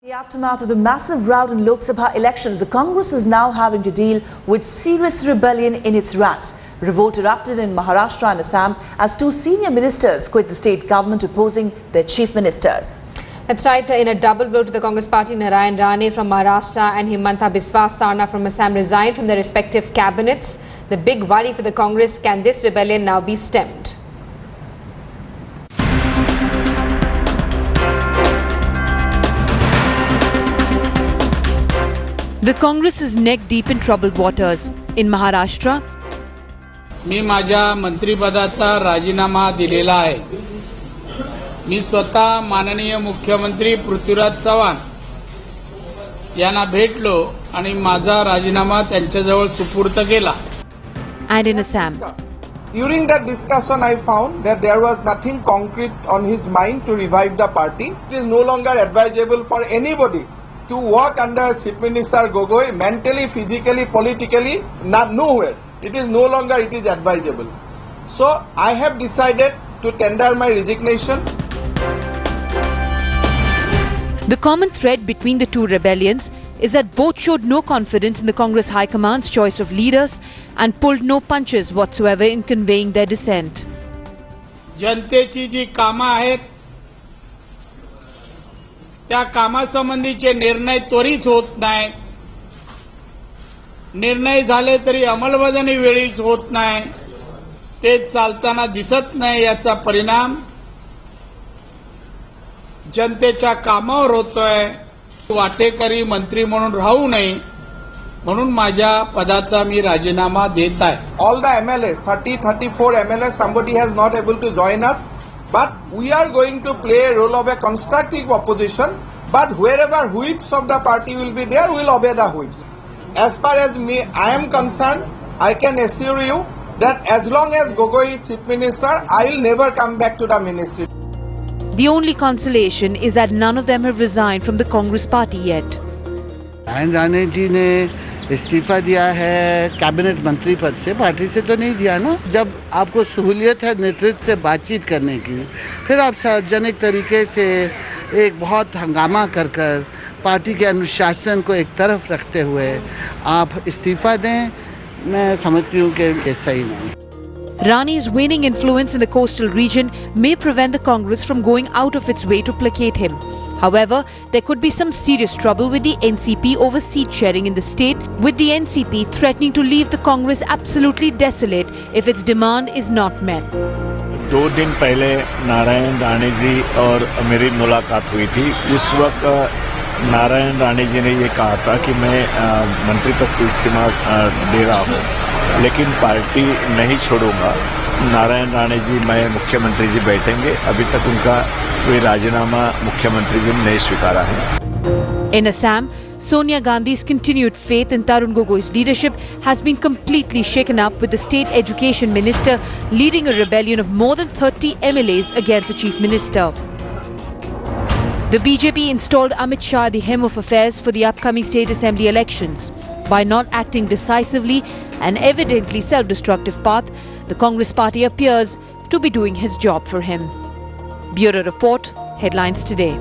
In the aftermath of the massive rout in Lok Sabha elections, the Congress is now having to deal with serious rebellion in its ranks. Revolt erupted in Maharashtra and Assam as two senior ministers quit the state government, opposing their chief ministers. That's right. In a double blow to the Congress party, Narayan Rane from Maharashtra and Himanta Biswa Sarna from Assam resigned from their respective cabinets. The big worry for the Congress: can this rebellion now be stemmed? The Congress is neck deep in troubled waters. In Maharashtra, मी माझ्या मंत्रिपदाचा राजीनामा दिलेला आहे. मी स्वतः माननीय मुख्यमंत्री पृथ्वीराज चव्हाण यांना भेटलो आणि माझा राजीनामा त्यांच्याजवळ सुपूर्द केला. and in Assam. During that discussion, I found that there was nothing concrete on his mind to revive the party. It is no longer advisable for anybody to work under Chief Minister Gogoi mentally, physically, politically, not nowhere. It is no longer advisable. So I have decided to tender my resignation. The common thread between the two rebellions is that both showed no confidence in the Congress High Command's choice of leaders and pulled no punches whatsoever in conveying their dissent. जनतेची जी कामं आहेत त्या कामासंबंधीचे निर्णय त्वरित होत नाहीत. निर्णय झाले तरी अंमलबजावणी वेळीच होत नाही. ते चालताना दिसत नाही. याचा परिणाम जनतेच्या कामावर होतोय. वाटेकरी मंत्री म्हणून राहू नये म्हणून माझ्या पदाचा मी राजीनामा देत आहे. All the MLAs, 34 MLAs, somebody has not able to join us, but we are going to play a role of a constructive opposition. But wherever whips of the party will be there, we will obey the whips. As far as I am concerned, I can assure you that as long as Gogoi is Chief Minister, I will never come back to the ministry. The only consolation is that none of them have resigned from the Congress party yet. Narayan Rane जी ने इस्तीफा दिया है cabinet मंत्री पद से, party से तो नहीं दिया ना. जब आपको सहूलियत है नेतृत्व से बातचीत करने की, फिर आप सार्वजनिक तरीके से एक बहुत हंगामा कर पार्टी के अनुशासन को एक तरफ रखते हुए आप इस्तीफा दें, मैं समझती हूँ कि ये सही नहीं. Rane's waning influence in the coastal region may prevent the Congress from going out of its way to placate him. However, there could be some serious trouble with the NCP over seat sharing in the state, with the NCP threatening to leave the Congress absolutely desolate if its demand is not met. 2 दिन पहले नारायण राणे जी और मेरी मुलाकात हुई थी. उस वक्त नारायण राणे जी ने ये कहा था कि मैं मंत्री पद से इस्तीफा दे रहा हूँ, लेकिन पार्टी नहीं छोड़ूंगा. नारायण राणे जी, मैं मुख्यमंत्री जी बैठेंगे. अभी तक उनका कोई राजीनामा मुख्यमंत्री जी ने नहीं स्वीकारा है. In Assam, Sonia Gandhi's continued faith in Tarun Gogoi's leadership has been completely shaken up, with the state education minister leading a rebellion of more than 30 MLAs against the chief minister. The BJP installed Amit Shah the hem of affairs for the upcoming state assembly elections. By not acting decisively, an evidently self-destructive path, the Congress party appears to be doing his job for him. Bureau Report, Headlines Today.